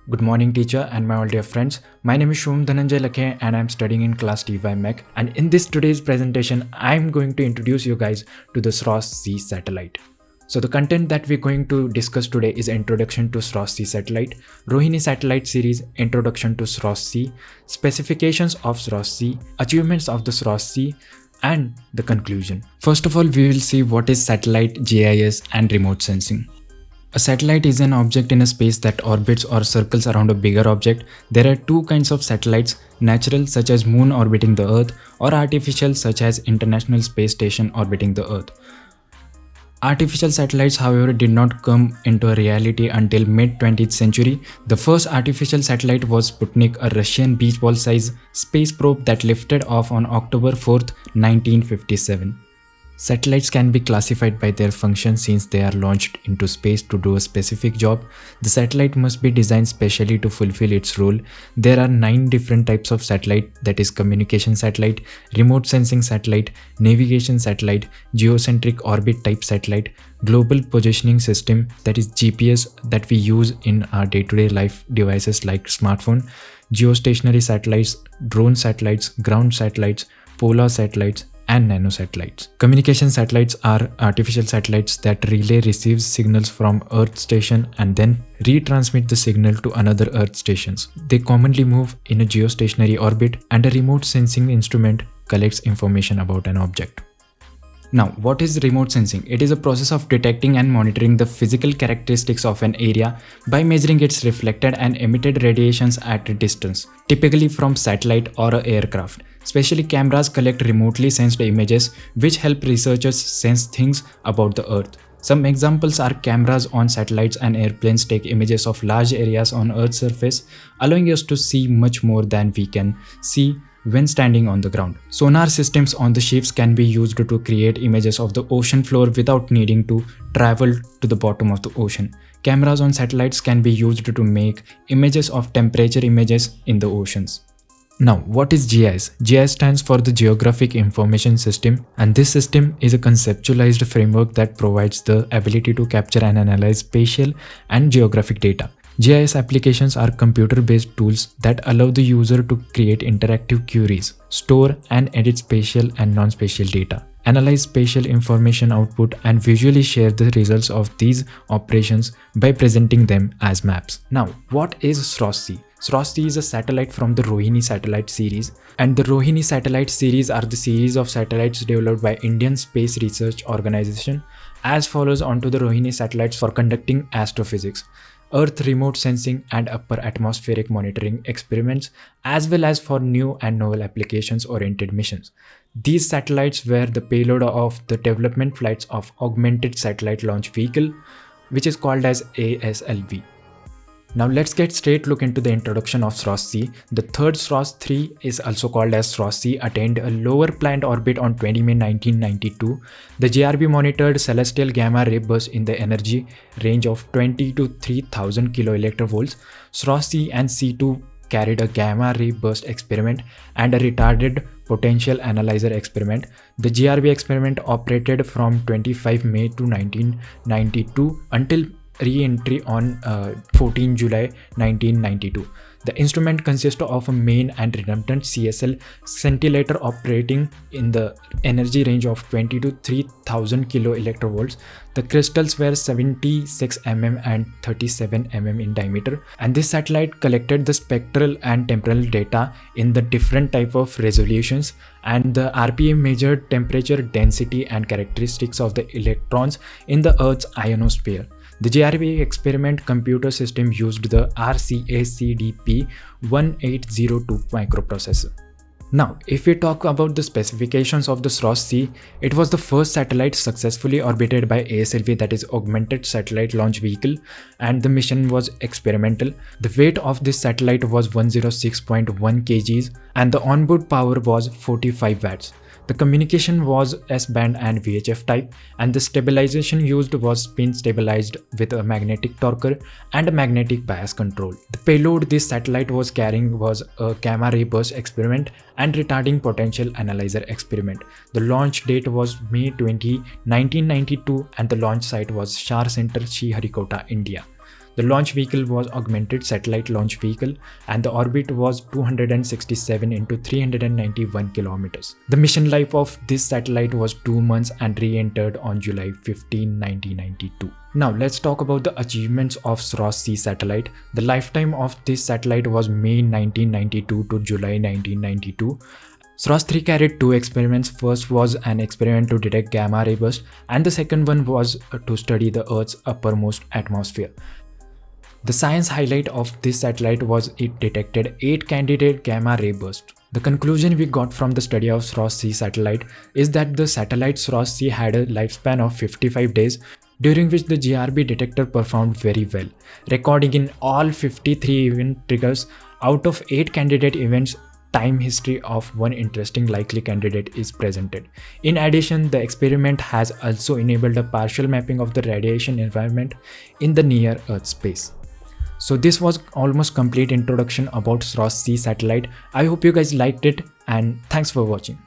Good morning, teacher and my all dear friends. My name is Shom Dhananjay Lakhe and I'm studying in class TY Mech. And in this today's presentation, I'm going to introduce you guys to the SROSS-C satellite. So the content that we're going to discuss today is Introduction to SROSS-C satellite, Rohini satellite series, Introduction to SROSS-C, specifications of SROSS-C, achievements of the SROSS-C, and the conclusion. First of all, we will see what is satellite, GIS, and remote sensing. A satellite is an object in a space that orbits or circles around a bigger object. There are two kinds of satellites, natural such as Moon orbiting the Earth, or artificial such as International Space Station orbiting the Earth. Artificial satellites, however, did not come into a reality until mid-20th century. The first artificial satellite was Sputnik, a Russian beach ball-sized space probe that lifted off on October 4th, 1957. Satellites can be classified by their function since they are launched into space to do a specific job. The satellite must be designed specially to fulfill its role. There are 9 different types of satellite, that is communication satellite, remote sensing satellite, navigation satellite, geocentric orbit type satellite, global positioning system, that is GPS that we use in our day-to-day life devices like smartphone, geostationary satellites, drone satellites, ground satellites, polar satellites, and nanosatellites. Communication satellites are artificial satellites that relay receives signals from Earth station and then retransmit the signal to another Earth stations. They commonly move in a geostationary orbit, and a remote sensing instrument collects information about an object. Now, what is remote sensing? It is a process of detecting and monitoring the physical characteristics of an area by measuring its reflected and emitted radiations at a distance, typically from satellite or an aircraft. Especially cameras collect remotely sensed images which help researchers sense things about the Earth. Some examples are cameras on satellites and airplanes take images of large areas on Earth's surface, allowing us to see much more than we can see when standing on the ground. Sonar systems on the ships can be used to create images of the ocean floor without needing to travel to the bottom of the ocean. Cameras on satellites can be used to make images of temperature images in the oceans. Now, what is GIS? GIS stands for the Geographic Information System, and this system is a conceptualized framework that provides the ability to capture and analyze spatial and geographic data. GIS applications are computer-based tools that allow the user to create interactive queries, store and edit spatial and non-spatial data, analyze spatial information output, and visually share the results of these operations by presenting them as maps. Now, what is SROSS-C? SROSS-C is a satellite from the Rohini satellite series, and the Rohini satellite series are the series of satellites developed by Indian Space Research Organization as follows onto the Rohini satellites for conducting astrophysics, Earth remote sensing and upper atmospheric monitoring experiments, as well as for new and novel applications-oriented missions. These satellites were the payload of the development flights of Augmented Satellite Launch Vehicle, which is called as ASLV. Now let's get straight look into the introduction of SROSS-C. The third SROSS-3 is also called as SROSS-C, attained a lower planned orbit on 20 May 1992. The GRB monitored celestial gamma ray bursts in the energy range of 20 to 3000 kiloelectrovolts. SROSS-C and C2 carried a gamma ray burst experiment and a retarded potential analyzer experiment. The GRB experiment operated from 25 May to 1992 until re-entry on 14 July 1992. The instrument consists of a main and redundant CSL scintillator operating in the energy range of 20 to 3000 kiloelectrovolts. The crystals were 76 mm and 37 mm in diameter, and this satellite collected the spectral and temporal data in the different type of resolutions, and the RPA measured temperature, density and characteristics of the electrons in the Earth's ionosphere. The GRB experiment computer system used the RCA-CDP-1802 microprocessor. Now, if we talk about the specifications of the SROSS-C, it was the first satellite successfully orbited by ASLV, that is Augmented Satellite Launch Vehicle, and the mission was experimental. The weight of this satellite was 106.1 kgs and the onboard power was 45 watts. The communication was S-band and VHF type, and the stabilization used was spin stabilized with a magnetic torquer and a magnetic bias control. The payload this satellite was carrying was a gamma ray burst experiment and retarding potential analyzer experiment. The launch date was May 20, 1992, and the launch site was Shar Center, Sriharikota, India. The launch vehicle was Augmented Satellite Launch Vehicle, and the orbit was 267 into 391 kilometers. The mission life of this satellite was 2 months and re-entered on July 15, 1992. Now let's talk about the achievements of SROSS-C satellite. The lifetime of this satellite was May 1992 to July 1992. SROSS-3 carried 2 experiments. First was an experiment to detect gamma ray burst, and the second one was to study the Earth's uppermost atmosphere. The science highlight of this satellite was it detected 8 candidate gamma ray bursts. The conclusion we got from the study of SROSS-C satellite is that the satellite SROSS-C had a lifespan of 55 days, during which the GRB detector performed very well, recording in all 53 event triggers. Out of 8 candidate events, time history of one interesting likely candidate is presented. In addition, the experiment has also enabled a partial mapping of the radiation environment in the near Earth space. So this was almost complete introduction about SROSS-C satellite. I hope you guys liked it, and thanks for watching.